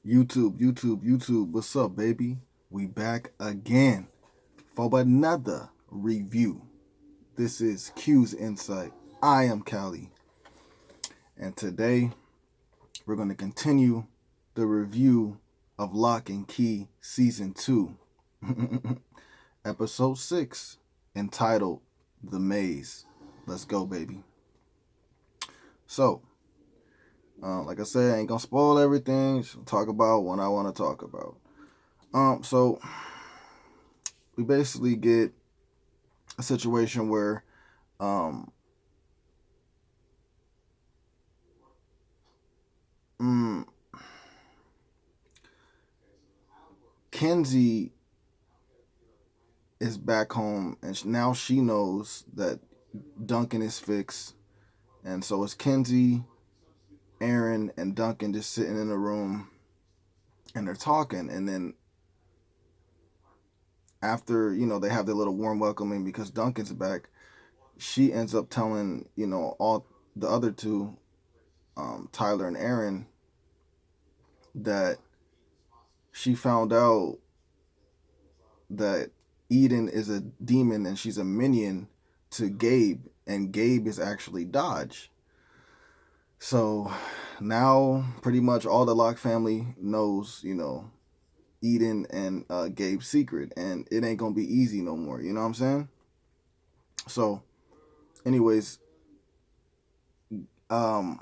YouTube. What's up, baby? We back again for another review. This is Q's Insight. I am Callie, and today we're going to continue the review of Locke Key Season 2, Ep.6, entitled The Maze. Let's go, baby. So, like I said, I ain't gonna spoil everything. Just talk about what I want to talk about. So we basically get a situation where um mm, Kenzie is back home and now she knows that Duncan is fixed, and so it's Kenzie, Aaron, and Duncan just sitting in a room and they're talking, and then after they have their little warm welcoming because Duncan's back, she ends up telling all the other two, Tyler and Aaron, that she found out that Eden is a demon and she's a minion to Gabe, and Gabe is actually Dodge. So now pretty much all the Locke family knows, Eden and Gabe's secret, and it ain't gonna be easy no more. You know what I'm saying? So, anyways, um,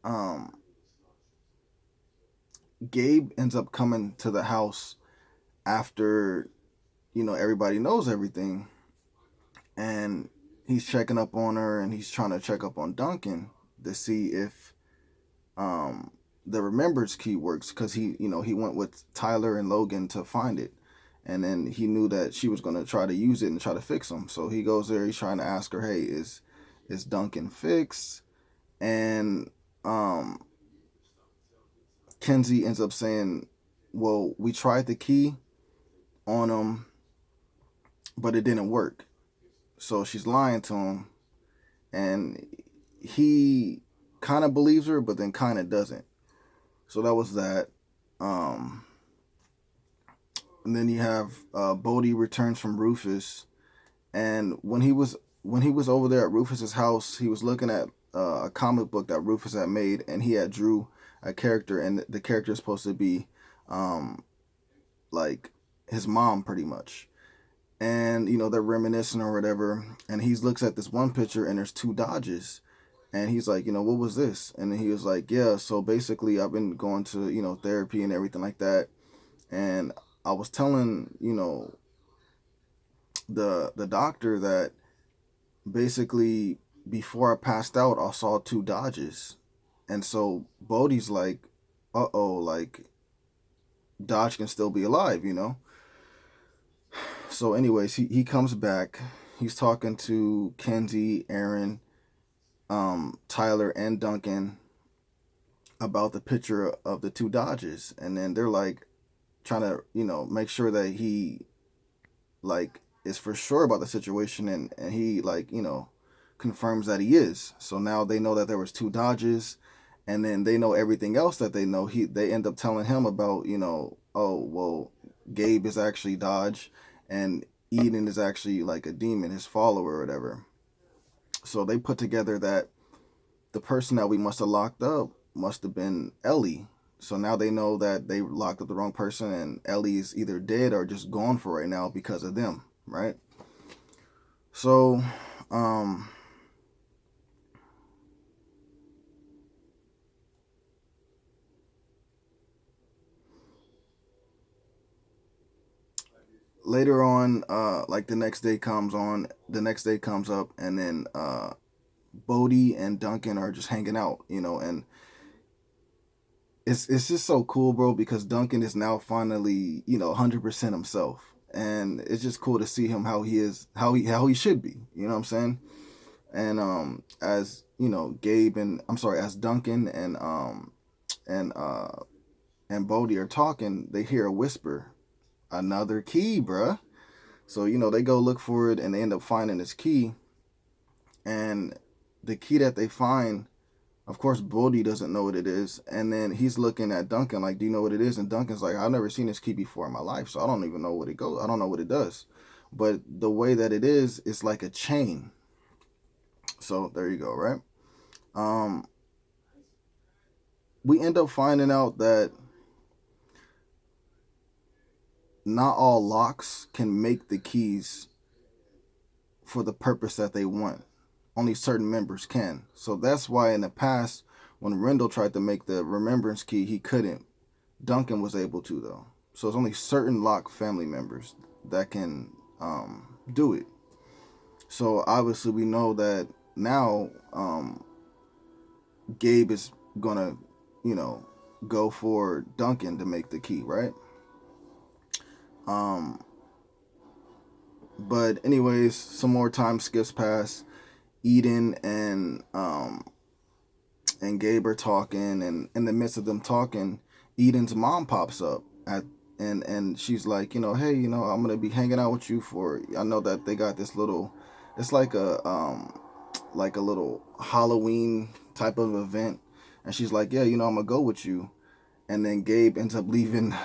um, Gabe ends up coming to the house after everybody knows everything, and he's checking up on her and he's trying to check up on Duncan to see if um the remembrance key works, because he went with Tyler and Logan to find it, and then he knew that she was going to try to use it and try to fix him. So he goes there, he's trying to ask her, hey, is Duncan fixed? And um Kenzie ends up saying, well, we tried the key on him but it didn't work. So she's lying to him, and he kind of believes her, but then kind of doesn't. So that was that. Um, and then you have Bodhi returns from Rufus, and when he was over there at Rufus's house, he was looking at a comic book that Rufus had made, and he had drew a character, and the character is supposed to be um, like his mom, pretty much. And they're reminiscing or whatever, and he looks at this one picture and there's two Dodges, and he's like, what was this? And then he was like, yeah, so basically I've been going to therapy and everything like that, and I was telling the doctor that basically before I passed out I saw two Dodges. And so Bodhi's like, uh-oh, like Dodge can still be alive. So anyways, he comes back, he's talking to Kenzie, Aaron, Tyler, and Duncan about the picture of the two Dodges, and then they're like trying to make sure that he like is for sure about the situation, and he like confirms that he is. So now they know that there was two Dodges, and then they know everything else that they know. They end up telling him about oh well, Gabe is actually Dodge, and Eden is actually like a demon, his follower or whatever. So they put together that the person that we must have locked up must have been Ellie. So now they know that they locked up the wrong person, and Ellie is either dead or just gone for right now because of them, right? So, um, later on, like the next day comes up, and then Bodhi and Duncan are just hanging out, and it's just so cool, bro, because Duncan is now finally 100% himself, and it's just cool to see him how he is, how he should be. You know what I'm saying? And as Gabe and I'm sorry, as Duncan and and Bodhi are talking, they hear a whisper, another key, bruh. So they go look for it, and they end up finding this key, And the key that they find, of course, Bodhi doesn't know what it is. And then he's looking at Duncan like, do you know what it is? And Duncan's like, I've never seen this key before in my life, so I don't even know what it goes. I don't know what it does. But the way that it is, it's like a chain. So there you go, right? Um, we end up finding out that not all locks can make the keys for the purpose that they want. Only certain members can. So that's why in the past, when Rendell tried to make the remembrance key, he couldn't. Duncan was able to, though. So it's only certain Locke family members that can do it. So obviously we know that now Gabe is gonna, you know, go for Duncan to make the key, right? Um, but anyways, some more time skips past. Eden and Gabe are talking, and in the midst of them talking, Eden's mom pops up at and she's like, hey, I'm gonna be hanging out with you for. I know that they got this little, it's like a little Halloween type of event, and she's like, yeah, I'm gonna go with you, and then Gabe ends up leaving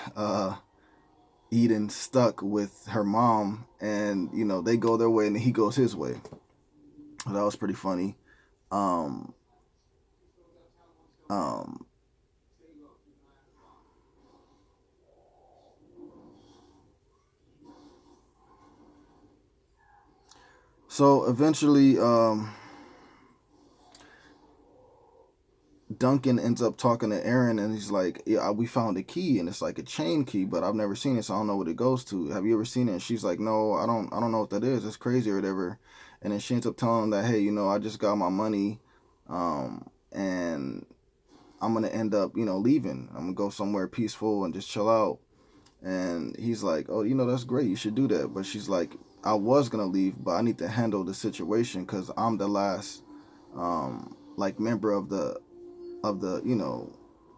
Eden stuck with her mom, and they go their way and he goes his way. That was pretty funny. Um, um, so eventually, Duncan ends up talking to Aaron, and he's like, "Yeah, we found a key, and it's like a chain key, but I've never seen it, so I don't know what it goes to. Have you ever seen it?" And she's like, "No, I don't know what that is. It's crazy or whatever." And then she ends up telling him that, "Hey, I just got my money, and I'm gonna end up, leaving. I'm gonna go somewhere peaceful and just chill out." And he's like, "Oh, that's great. You should do that." But she's like, "I was gonna leave, but I need to handle the situation because I'm the last, like member of the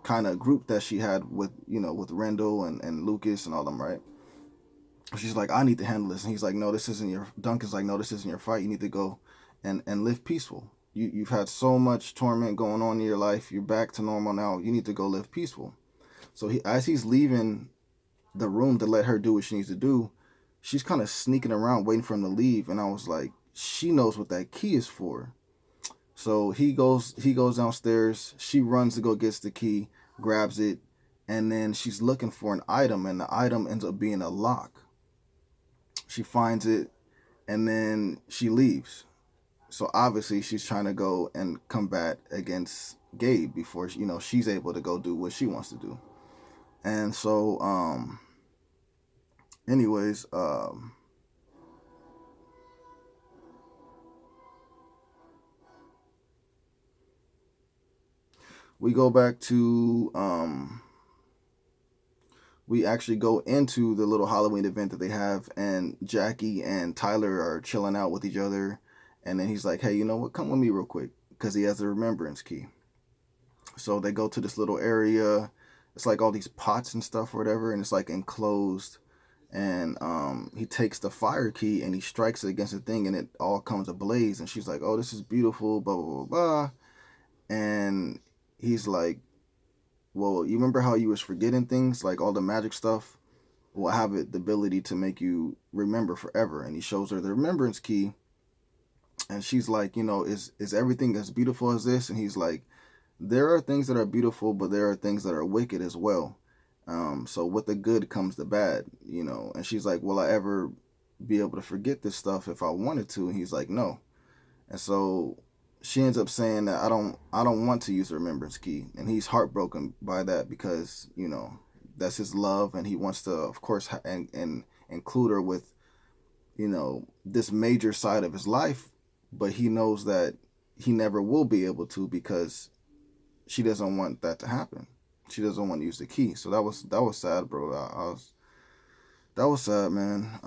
kind of group that she had with with Rendell and Lucas and all them, right?" She's like, "I need to handle this," and he's like, "No, this isn't your." Duncan's like, "No, this isn't your fight. You need to go and live peaceful. You've had so much torment going on in your life. You're back to normal now. You need to go live peaceful." So as he's leaving the room to let her do what she needs to do, she's kind of sneaking around waiting for him to leave, and I was like, she knows what that key is for. So he goes downstairs. She runs to go gets the key, grabs it, and then she's looking for an item, and the item ends up being a lock. She finds it, and then she leaves. So obviously she's trying to go and combat against Gabe before she's able to go do what she wants to do. And so anyways, we go back to we actually go into the little Halloween event that they have, and Jackie and Tyler are chilling out with each other. And then he's like, "Hey, you know what? Come with me real quick," because he has the remembrance key. So they go to this little area. It's like all these pots and stuff or whatever, and it's like enclosed. And he takes the fire key and he strikes it against the thing, and it all comes ablaze. And she's like, "Oh, this is beautiful," blah blah blah blah. And he's like, "Well, you remember how you was forgetting things, like all the magic stuff? Will have it the ability to make you remember forever." And he shows her the remembrance key, and she's like, is everything as beautiful as this? And he's like, there are things that are beautiful, but there are things that are wicked as well. So with the good comes the bad, And she's like, will I ever be able to forget this stuff if I wanted to? And he's like, no. And so she ends up saying that I don't want to use the remembrance key, and he's heartbroken by that because that's his love, and he wants to, of course, and include her with this major side of his life, but he knows that he never will be able to because she doesn't want that to happen. She doesn't want to use the key. So that was sad, bro. That was sad, man.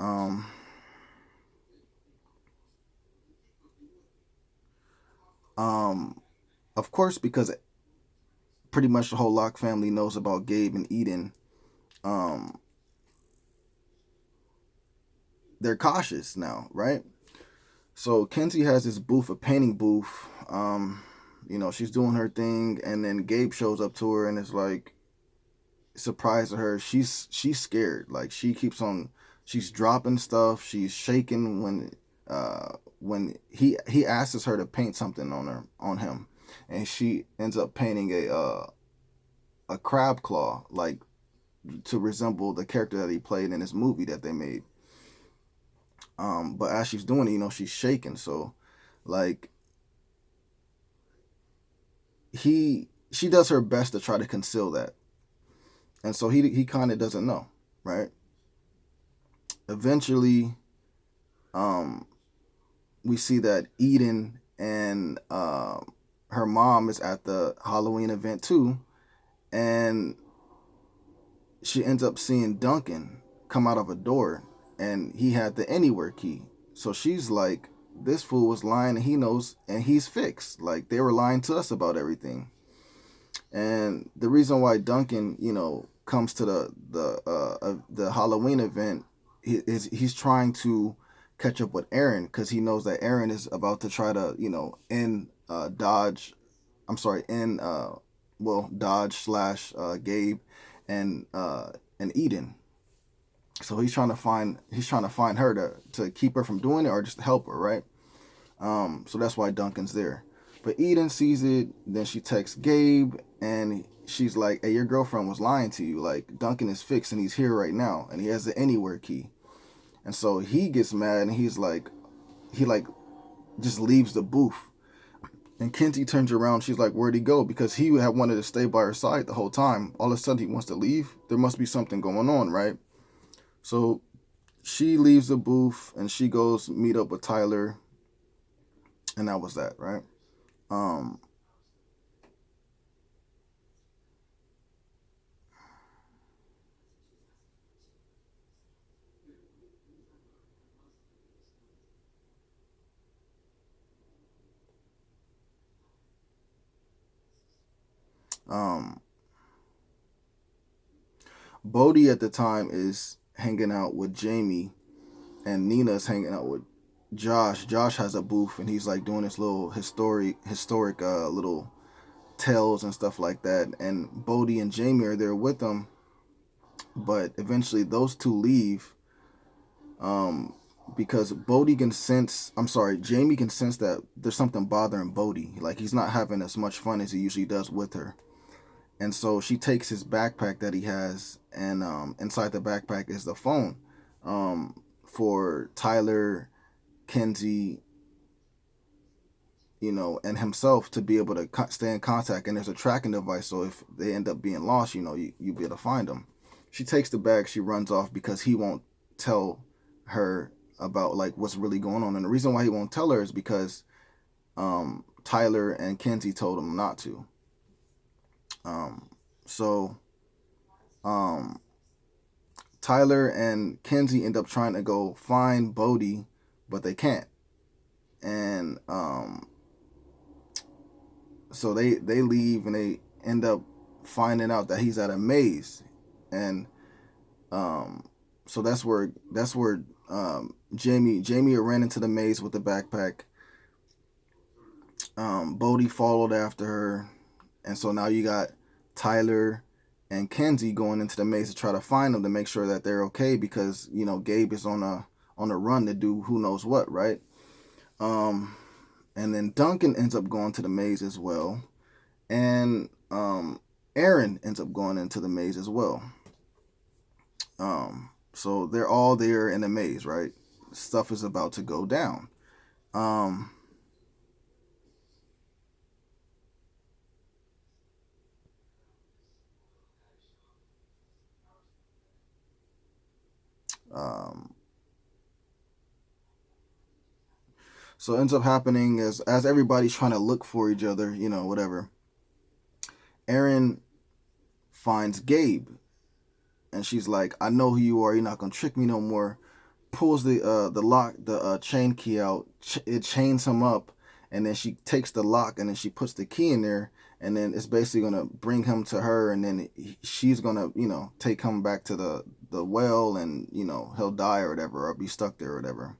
Um, of course, because pretty much the whole Locke family knows about Gabe and Eden. Um, they're cautious now, right? So Kenzie has this booth, a painting booth. She's doing her thing, and then Gabe shows up to her and is like surprised at her. She's scared. Like she's dropping stuff. She's shaking when he asks her to paint something on him, and she ends up painting a crab claw, like to resemble the character that he played in this movie that they made. But as she's doing it, she's shaking. So, like, she does her best to try to conceal that, and so he kind of doesn't know, right? Eventually, um, we see that Eden and her mom is at the Halloween event too, and she ends up seeing Duncan come out of a door, and he had the anywhere key. So she's like, this fool was lying, and he knows, and he's fixed. Like, they were lying to us about everything. And the reason why Duncan, comes to the Halloween event is he's trying to catch up with Aaron, because he knows that Aaron is about to try to, end Dodge. I'm sorry, end Dodge slash Gabe and Eden. So he's trying to find her to keep her from doing it, or just to help her, right? So that's why Duncan's there. But Eden sees it, then she texts Gabe, and she's like, hey, your girlfriend was lying to you. Like, Duncan is fixed, and he's here right now, and he has the anywhere key. And so he gets mad, and he just leaves the booth. And Kenzie turns around, she's like, where'd he go? Because he had wanted to stay by her side the whole time. All of a sudden, he wants to leave. There must be something going on, right? So she leaves the booth, and she goes meet up with Tyler, and that was that, right? Um, um, Bodhi at the time is hanging out with Jamie, and Nina's hanging out with Josh. Josh has a booth, and he's like doing this little historic little tales and stuff like that. And Bodhi and Jamie are there with them, but eventually those two leave, um, because Bodhi can sense. I'm sorry, Jamie can sense that there's something bothering Bodhi. Like, he's not having as much fun as he usually does with her. And so she takes his backpack that he has, and inside the backpack is the phone, for Tyler, Kenzie, and himself to be able to stay in contact. And there's a tracking device, so if they end up being lost, you'll be able to find them. She takes the bag, she runs off because he won't tell her about, like, what's really going on. And the reason why he won't tell her is because Tyler and Kenzie told him not to. Um, so um, Tyler and Kenzie end up trying to go find Bodhi, but they can't. And so they leave, and they end up finding out that he's at a maze. And so that's where Jamie ran into the maze with the backpack. Bodhi followed after her, and so now you got Tyler and Kenzie going into the maze to try to find them, to make sure that they're okay, because Gabe is on a run to do who knows what, right? Um, and then Duncan ends up going to the maze as well, and Aaron ends up going into the maze as well. So they're all there in the maze, right? Stuff is about to go down. Um, um, so ends up happening as everybody's trying to look for each other, whatever. Aaron finds Gabe, and she's like, "I know who you are. You're not gonna trick me no more." Pulls the chain key out. It chains him up, and then she takes the lock, and then she puts the key in there, and then it's basically gonna bring him to her, and then she's gonna take him back to the well, and he'll die or whatever, or be stuck there or whatever.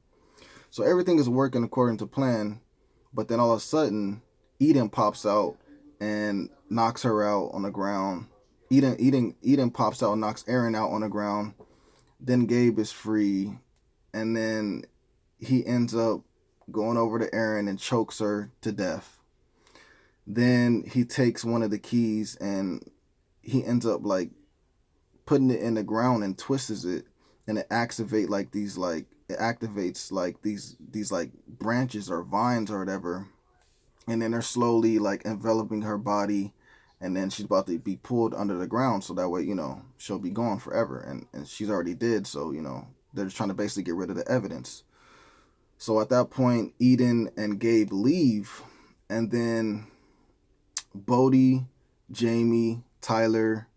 So everything is working according to plan, but then all of a sudden, Eden pops out and knocks her out on the ground. Eden pops out and knocks Eren out on the ground. Then Gabe is free, and then he ends up going over to Eren and chokes her to death. Then he takes one of the keys and he ends up like putting it in the ground and twists it, and it activates like these like branches or vines or whatever, and then they're slowly like enveloping her body, and then she's about to be pulled under the ground so that way she'll be gone forever, and she's already dead, so they're just trying to basically get rid of the evidence. So at that point, Eden and Gabe leave, and then Bodhi, Jamie, Tyler,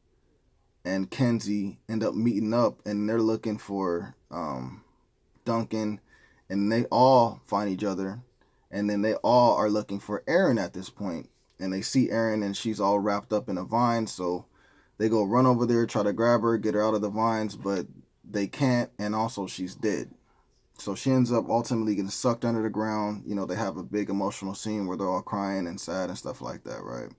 and Kenzie end up meeting up, and they're looking for Duncan, and they all find each other, and then they all are looking for Eren at this point, and they see Eren, and she's all wrapped up in a vine, so they go run over there, try to grab her, get her out of the vines, but they can't, and also she's dead. So she ends up ultimately getting sucked under the ground. They have a big emotional scene where they're all crying and sad and stuff like that, right?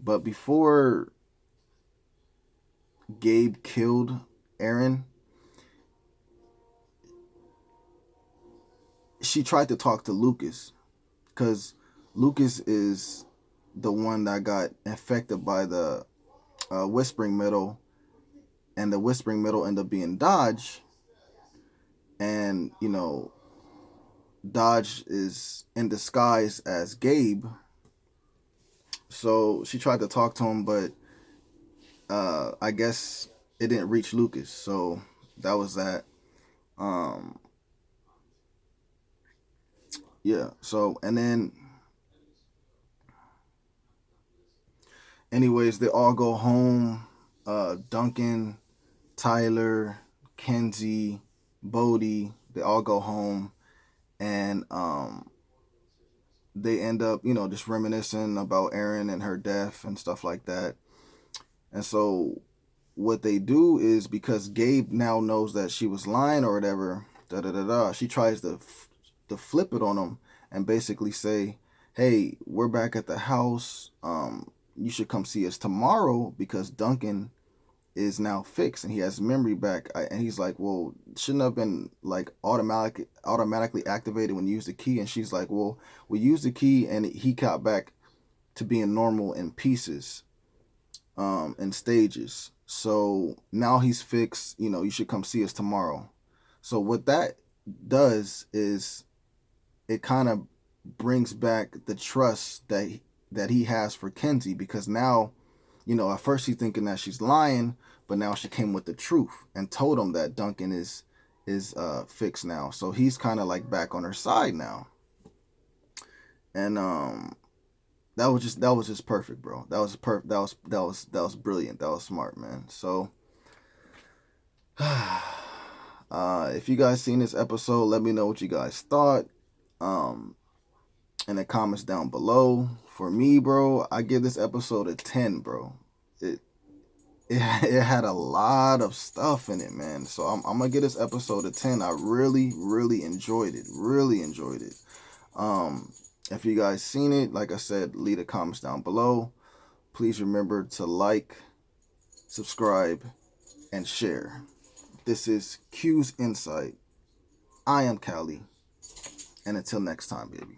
But before Gabe killed Eren, she tried to talk to Lucas, because Lucas is the one that got infected by the Whispering Metal, and the Whispering Metal ended up being Dodge, and Dodge is in disguise as Gabe. So she tried to talk to him, but I guess it didn't reach Lucas, so that was that. Um, yeah. So and then, anyways, they all go home. Duncan, Tyler, Kenzie, Bodhi, they all go home, and they end up, just reminiscing about Eren and her death and stuff like that. And so what they do is, because Gabe now knows that she was lying or whatever, she tries to flip it on him and basically say, "Hey, we're back at the house. You should come see us tomorrow because Duncan is now fixed and he has memory back." And he's like, "Well, shouldn't have been like automatically activated when you use the key." And she's like, "Well, we used the key and he got back to being normal in pieces, in stages. So now he's fixed. You should come see us tomorrow." So what that does is it kind of brings back the trust that he has for Kenzie, because now, at first he's thinking that she's lying, but now she came with the truth and told him that Duncan is fixed now. So he's kind of like back on her side now. And that was just perfect, bro. That was perfect. That was brilliant. That was smart, man. So if you guys seen this episode, let me know what you guys thought in the comments down below. For me, bro, I give this episode a 10, bro. It had a lot of stuff in it, man. So I'm gonna give this episode a 10. I really, really enjoyed it. Really enjoyed it. If you guys seen it, like I said, leave the comments down below. Please remember to like, subscribe, and share. This is Q's Insight. I am Callie. And until next time, baby.